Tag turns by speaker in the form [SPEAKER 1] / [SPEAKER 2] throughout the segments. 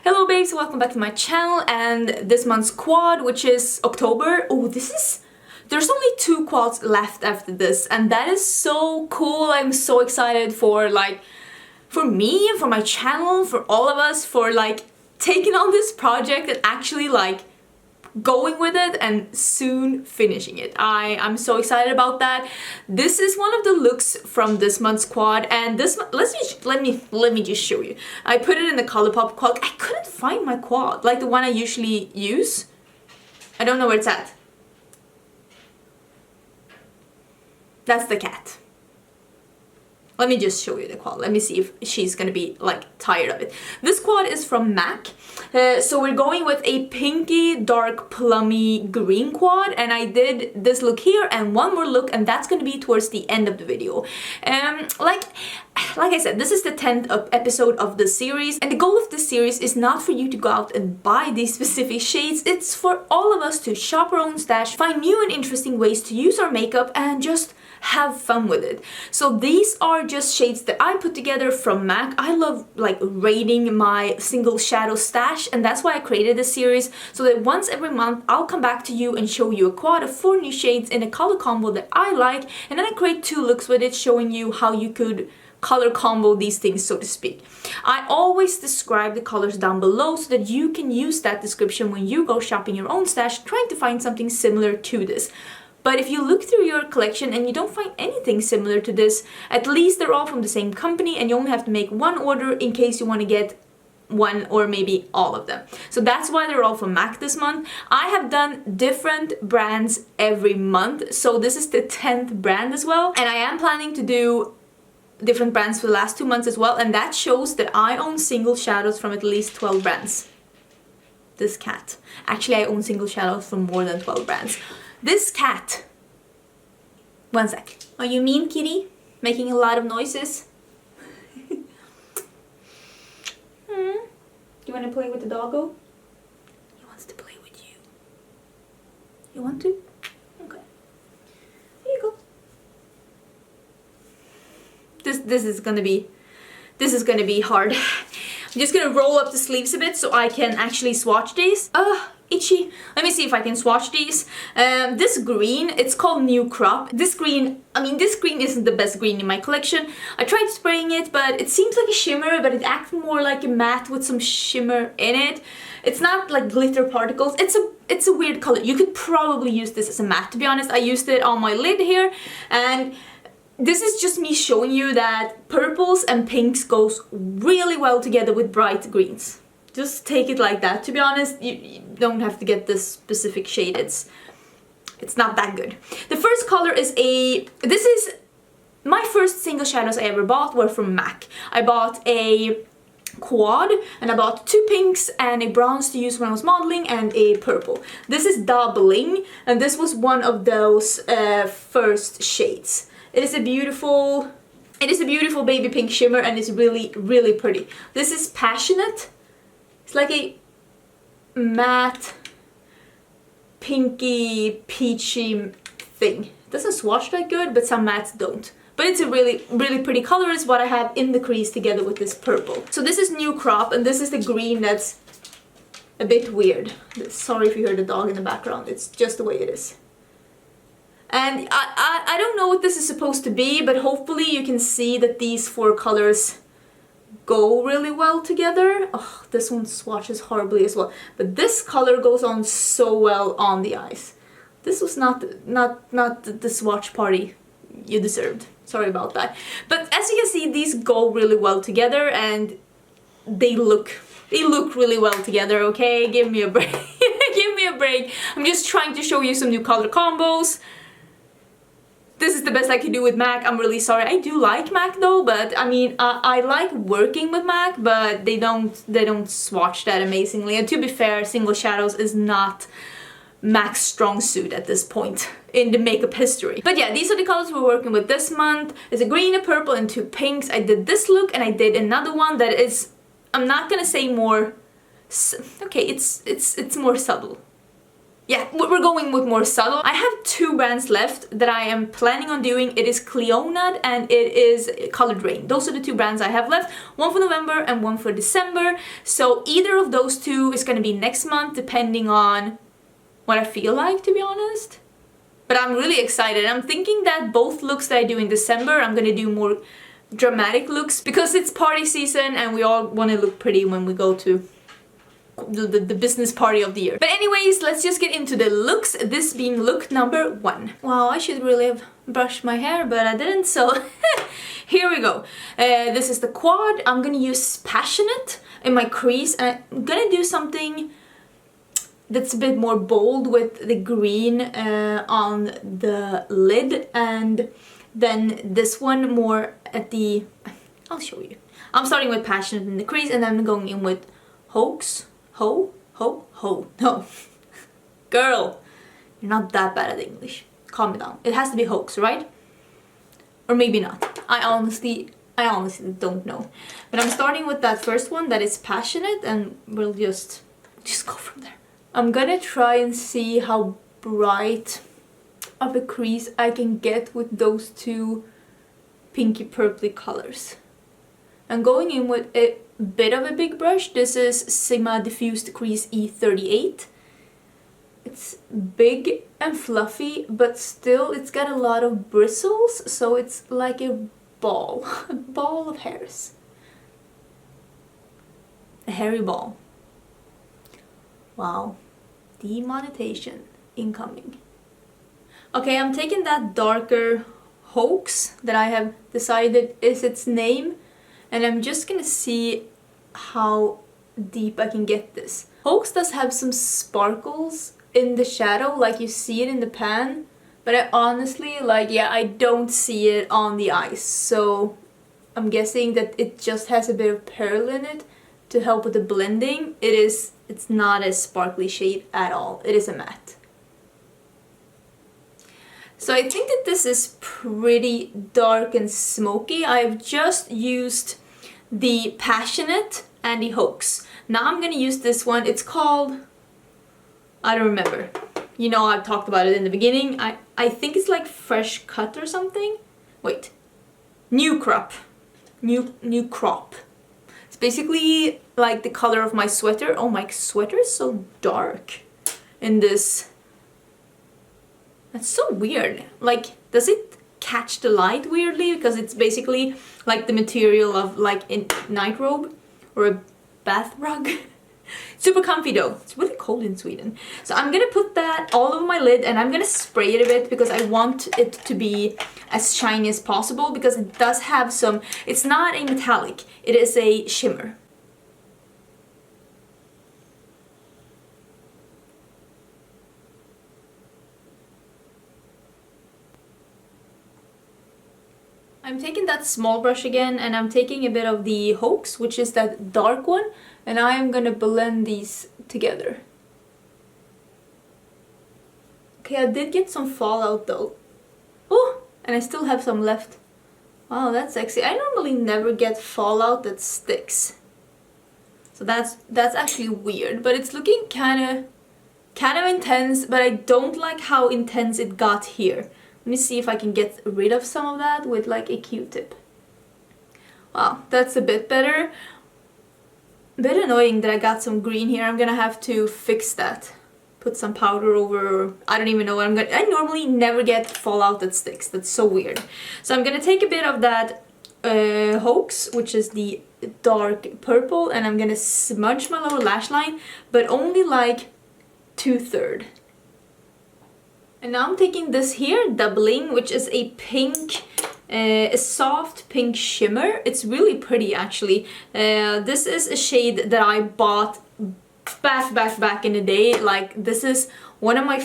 [SPEAKER 1] Hello babes, welcome back to my channel and this month's quad, which is October. Oh, there's only 2 quads left after this and that is so cool. I'm so excited for me and for my channel, for all of us, for taking on this project and actually going with it and soon finishing it. I'm so excited about that. This is one of the looks from this month's quad, and let me just show you. I put it in the Colourpop quad. I couldn't find my quad, like the one I usually use. I don't know where it's at. That's the cat. Let me just show you the quad. Let me see if she's gonna be tired of it. This quad is from MAC. So we're going with a pinky, dark, plummy green quad, and I did this look here and one more look, and that's gonna be towards the end of the video. Like I said, this is the 10th episode of the series, and the goal of this series is not for you to go out and buy these specific shades. It's for all of us to shop our own stash, find new and interesting ways to use our makeup, and just have fun with it. So these are just shades that I put together from MAC. I love raiding my single shadow stash, and that's why I created this series, so that once every month I'll come back to you and show you a quad of 4 new shades in a color combo that I like, and then I create 2 looks with it, showing you how you could color combo these things, so to speak. I always describe the colors down below so that you can use that description when you go shopping your own stash, trying to find something similar to this. But if you look through your collection and you don't find anything similar to this, at least they're all from the same company and you only have to make 1 order in case you want to get 1 or maybe all of them. So that's why they're all from MAC this month. I have done different brands every month, so this is the 10th brand as well. And I am planning to do different brands for the last 2 months as well, and that shows that I own single shadows from at least 12 brands. This cat. Actually, I own single shadows from more than 12 brands. This cat. One sec. Are you mean, kitty? Making a lot of noises? You want to play with the doggo? He wants to play with you. You want to? Okay. Here you go. This is gonna be hard. I'm just gonna roll up the sleeves a bit so I can actually swatch these. Itchy. Let me see if I can swatch these. This green, it's called Nyqvist. This green isn't the best green in my collection. I tried spraying it, but it seems like a shimmer, but it acts more like a matte with some shimmer in it. It's not like glitter particles. It's a weird color. You could probably use this as a matte, to be honest. I used it on my lid here, and this is just me showing you that purples and pinks goes really well together with bright greens. Just take it like that. To be honest, you don't have to get this specific shade. It's not that good. The first color is this is my first single shadows I ever bought were from MAC. I bought a quad and I bought 2 pinks and a bronze to use when I was modeling and a purple. This is Bling, and this was one of those first shades. It is a beautiful baby pink shimmer, and it's really, really pretty. This is Passionate. It's like a matte, pinky, peachy thing. It doesn't swatch that good, but some mattes don't. But it's a really, really pretty color. Is what I have in the crease together with this purple. So this is Nyqvist, and this is the green that's a bit weird. Sorry if you heard the dog in the background. It's just the way it is. And I don't know what this is supposed to be, but hopefully you can see that these 4 colors go really well together. Oh, this one swatches horribly as well, but this color goes on so well on the eyes. This was not the swatch party you deserved. Sorry about that. But as you can see, these go really well together, and they look really well together. Okay, give me a break. Give me a break. I'm just trying to show you some new color combos. This is the best I can do with MAC. I'm really sorry. I do like MAC though, but I mean, I like working with MAC, but they don't swatch that amazingly. And to be fair, single shadows is not MAC's strong suit at this point in the makeup history. But yeah, these are the colors we're working with this month. It's a green, a purple, and 2 pinks. I did this look, and I did another one that is, I'm not gonna say more. Okay, it's more subtle. yeah, we're going with more subtle. I have 2 brands left that I am planning on doing. It is Cleonad and it is Colored Rain. Those are the 2 brands I have left. One for November and one for December. So either of those 2 is going to be next month, depending on what I feel like, to be honest. But I'm really excited. I'm thinking that both looks that I do in December, I'm going to do more dramatic looks because it's party season and we all want to look pretty when we go to the business party of the year. But anyways, let's just get into the looks, this being look number 1. Wow, I should really have brushed my hair, but I didn't, so here we go. This is the quad. I'm gonna use Passionate in my crease, and I'm gonna do something that's a bit more bold with the green on the lid, and then this one more at the... I'll show you. I'm starting with Passionate in the crease, and then I'm going in with Haux. No. Girl, you're not that bad at English. Calm down. It has to be Haux, right? Or maybe not. I honestly don't know. But I'm starting with that first one that is Passionate, and we'll just go from there. I'm gonna try and see how bright of a crease I can get with those 2 pinky purpley colors. I'm going in with a bit of a big brush. This is Sigma Diffused Crease E38. It's big and fluffy, but still it's got a lot of bristles, so it's like a ball, a ball of hairs. A hairy ball. Wow. Demonetization incoming. Okay, I'm taking that darker Haux that I have decided is its name, and I'm just gonna see how deep I can get this. Haux does have some sparkles in the shadow, like you see it in the pan, but I honestly, I don't see it on the eyes, so I'm guessing that it just has a bit of pearl in it to help with the blending. It's not a sparkly shade at all. It is a matte. So I think that this is pretty dark and smoky. I've just used the Passionate and the Haux. Now I'm gonna use this one. It's called... I don't remember. You know, I've talked about it in the beginning. I think it's like Fresh Cut or something. Wait. New Crop. New Crop. It's basically like the color of my sweater. Oh, my sweater is so dark in this. That's so weird. Like, does it catch the light weirdly? Because it's basically like the material of like a night robe or a bath rug. Super comfy though. It's really cold in Sweden. So I'm gonna put that all over my lid and I'm gonna spray it a bit because I want it to be as shiny as possible, because it does have some... It's not a metallic, it is a shimmer. I'm taking that small brush again, and I'm taking a bit of the Haux, which is that dark one, and I'm gonna blend these together. Okay, I did get some fallout though. Oh, and I still have some left. Wow, that's sexy. I normally never get fallout that sticks. So that's actually weird, but it's looking kind of intense, but I don't like how intense it got here. Let me see if I can get rid of some of that with like a Q-tip. Wow, that's a bit better. A bit annoying that I got some green here. I'm gonna have to fix that. Put some powder over, I don't even know what I'm gonna... I normally never get fallout that sticks. That's so weird. So I'm gonna take a bit of that Haux, which is the dark purple, and I'm gonna smudge my lower lash line, but only like 2/3. And now I'm taking this here, the Bling, which is a pink, a soft pink shimmer. It's really pretty actually. This is a shade that I bought back in the day. Like, this is one of my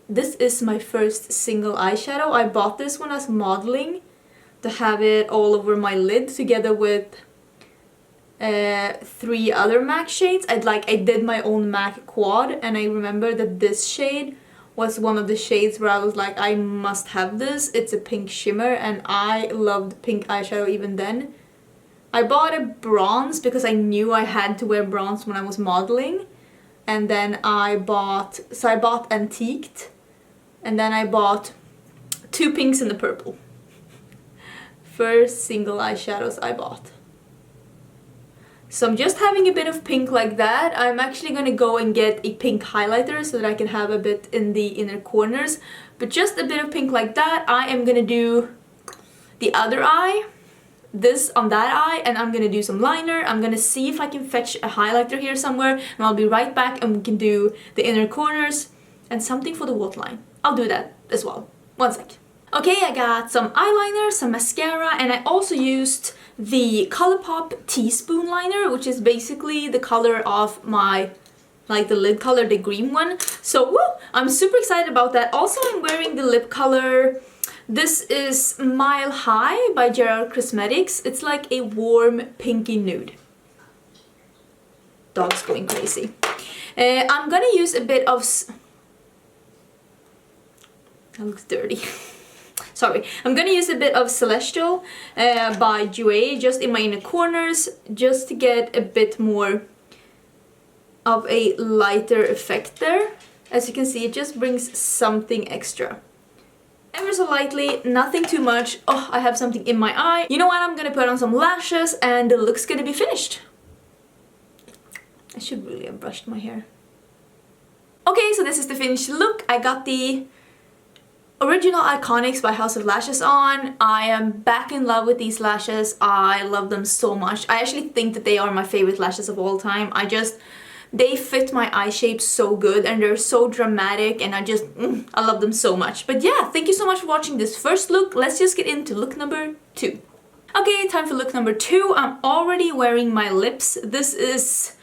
[SPEAKER 1] this is my first single eyeshadow. I bought this when I was modeling to have it all over my lid together with 3 other MAC shades. I did my own MAC quad, and I remember that this shade was one of the shades where I was like, I must have this. It's a pink shimmer, and I loved pink eyeshadow even then. I bought a bronze because I knew I had to wear bronze when I was modeling. and then I bought Antiqued, and then I bought 2 pinks and a purple. First single eyeshadows I bought. So I'm just having a bit of pink like that. I'm actually gonna go and get a pink highlighter so that I can have a bit in the inner corners. But just a bit of pink like that. I am gonna do the other eye, this on that eye, and I'm gonna do some liner. I'm gonna see if I can fetch a highlighter here somewhere, and I'll be right back and we can do the inner corners and something for the waterline. I'll do that as well. One sec. Okay, I got some eyeliner, some mascara, and I also used the Colourpop teaspoon liner, which is basically the color of my, like the lid color, the green one. So woo, I'm super excited about that. Also, I'm wearing the lip color. This is Mile High by Jouer Cosmetics. It's like a warm pinky nude. Dog's going crazy. I'm gonna use a bit of... That looks dirty. Sorry. I'm gonna use a bit of Celestial by Jouer just in my inner corners, just to get a bit more of a lighter effect there. As you can see, it just brings something extra. Ever so lightly, nothing too much. Oh, I have something in my eye. You know what? I'm gonna put on some lashes and the look's gonna be finished. I should really have brushed my hair. Okay, so this is the finished look. I got the original Iconics by House of Lashes on. I am back in love with these lashes. I love them so much. I actually think that they are my favorite lashes of all time. They fit my eye shape so good and they're so dramatic, and I love them so much. But yeah, thank you so much for watching this first look. Let's just get into look number 2. Okay, time for look number 2. I'm already wearing my lips. This is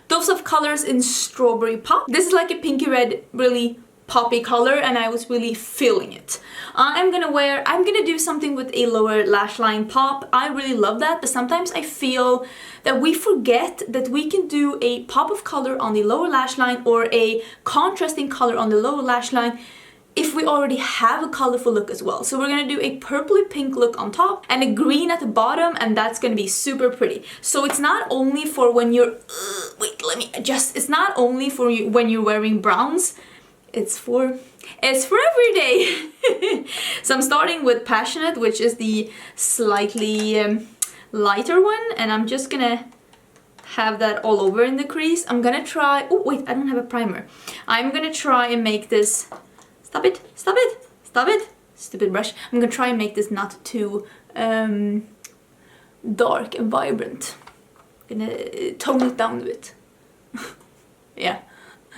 [SPEAKER 1] Dose of Colors in Strawberry Pop. This is like a pinky red, really poppy color, and I was really feeling it. I'm gonna do something with a lower lash line pop. I really love that, but sometimes I feel that we forget that we can do a pop of color on the lower lash line or a contrasting color on the lower lash line if we already have a colorful look as well. So we're gonna do a purpley pink look on top and a green at the bottom, and that's gonna be super pretty. So it's not only for when you're wait, let me adjust. It's not only for you when you're wearing browns. It's for every day. So I'm starting with Passionate, which is the slightly lighter one, and I'm just gonna have that all over in the crease. I'm gonna try... Oh wait, I don't have a primer. I'm gonna try and make this... Stop it! Stop it! Stop it! Stupid brush. I'm gonna try and make this not too dark and vibrant. I'm gonna tone it down a bit. Yeah,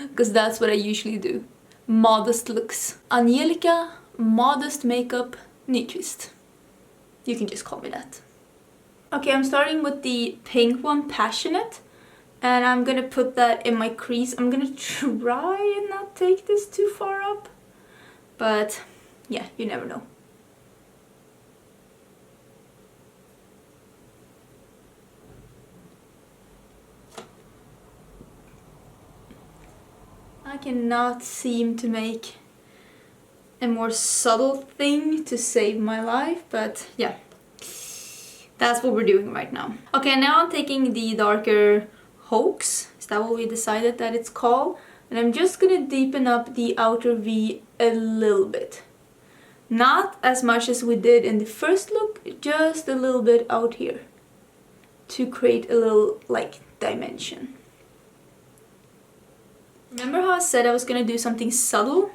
[SPEAKER 1] because that's what I usually do. Modest looks. Angelica, modest makeup, Nyqvist. You can just call me that. Okay, I'm starting with the pink one, Passionate, and I'm gonna put that in my crease. I'm gonna try and not take this too far up, but yeah, you never know. I cannot seem to make a more subtle thing to save my life, but yeah, that's what we're doing right now. Okay, now I'm taking the darker Haux, is that what we decided that it's called? And I'm just gonna deepen up the outer V a little bit. Not as much as we did in the first look, just a little bit out here to create a little, like, dimension. Remember how I said I was gonna do something subtle?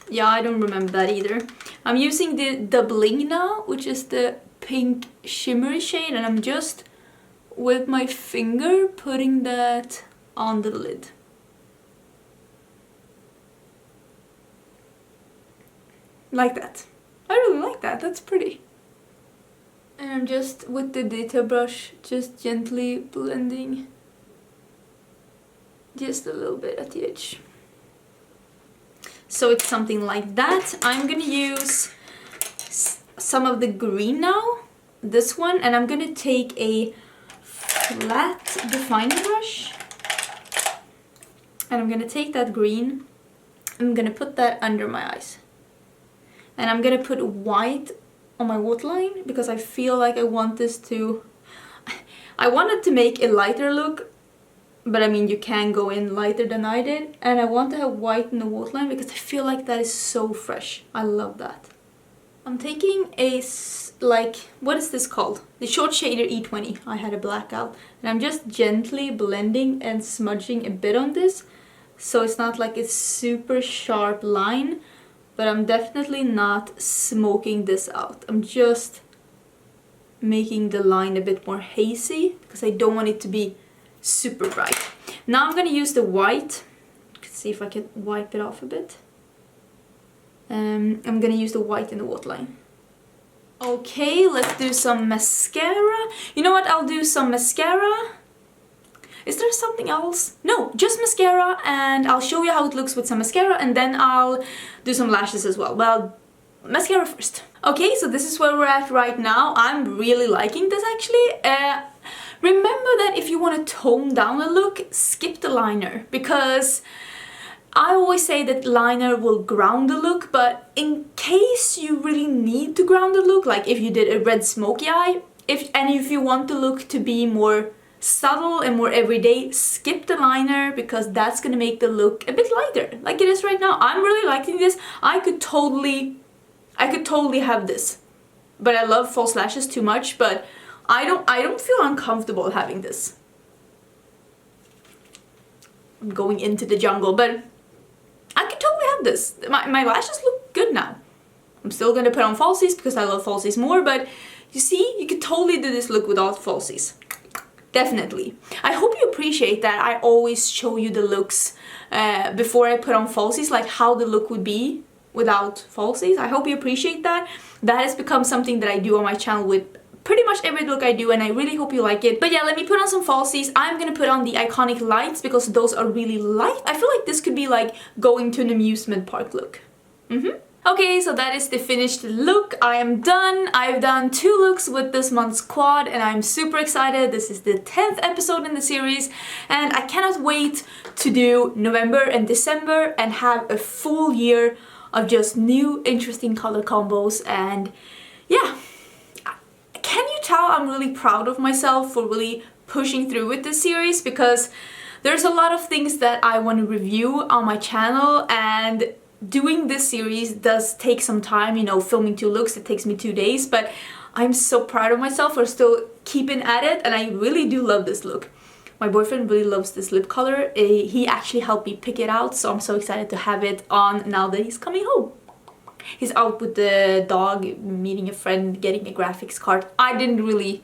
[SPEAKER 1] Yeah, I don't remember that either. I'm using the Bling now, which is the pink shimmery shade, and I'm just with my finger putting that on the lid. Like that. I really like that, that's pretty. And I'm just with the detail brush, just gently blending just a little bit at the edge. So it's something like that. I'm gonna use some of the green now, this one, and I'm gonna take a flat defining brush and I'm gonna take that green, I'm gonna put that under my eyes, and I'm gonna put white on my waterline because I feel like I want this to... I wanted to make a lighter look, But I mean, you can go in lighter than I did. And I want to have white in the waterline because I feel like that is so fresh. I love that. I'm taking a, like, what is this called? The Short Shader E20. I had a blackout. And I'm just gently blending and smudging a bit on this. So it's not like a super sharp line. But I'm definitely not smoking this out. I'm just making the line a bit more hazy because I don't want it to be super bright. Now I'm going to use the white. Let's see if I can wipe it off a bit. I'm going to use the white in the waterline. Okay, let's do some mascara. You know what? I'll do some mascara. Is there something else? No, just mascara, and I'll show you how it looks with some mascara, and then I'll do some lashes as well. Well, mascara first. Okay, so this is where we're at right now. I'm really liking this actually. Remember that if you want to tone down a look, skip the liner, because I always say that liner will ground the look, but in case you really need to ground the look, like if you did a red smoky eye, if you want the look to be more subtle and more everyday, skip the liner because that's gonna make the look a bit lighter, like it is right now. I'm really liking this. I could totally have this, but I love false lashes too much. But I don't feel uncomfortable having this. I'm going into the jungle, but I could totally have this. My lashes look good now. I'm still gonna put on falsies because I love falsies more, but you see, you could totally do this look without falsies. Definitely. I hope you appreciate that I always show you the looks before I put on falsies, like how the look would be without falsies. I hope you appreciate that. That has become something that I do on my channel with pretty much every look I do, and I really hope you like it. But yeah, let me put on some falsies. I'm gonna put on the iconic lights because those are really light. I feel like this could be like going to an amusement park look. Okay, so that is the finished look. I am done. I've done 2 looks with this month's quad and I'm super excited. This is the 10th episode in the series and I cannot wait to do November and December and have a full year of just new interesting color combos. And yeah, can you tell I'm really proud of myself for really pushing through with this series, because there's a lot of things that I want to review on my channel, and doing this series does take some time, you know, filming 2 looks, it takes me 2 days, but I'm so proud of myself for still keeping at it, and I really do love this look. My boyfriend really loves this lip color. He actually helped me pick it out, so I'm so excited to have it on now that he's coming home. He's out with the dog, meeting a friend, getting a graphics card. I didn't really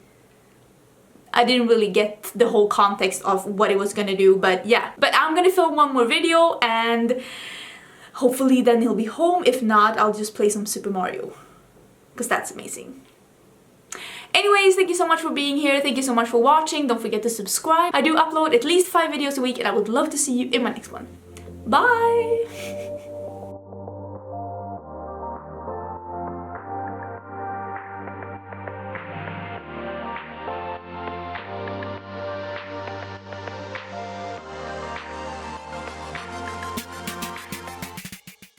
[SPEAKER 1] get the whole context of what it was gonna do, but yeah. But I'm gonna film 1 more video and hopefully then he'll be home. If not, I'll just play some Super Mario, because that's amazing. Anyways, thank you so much for being here. Thank you so much for watching. Don't forget to subscribe. I do upload at least 5 videos a week and I would love to see you in my next one. Bye!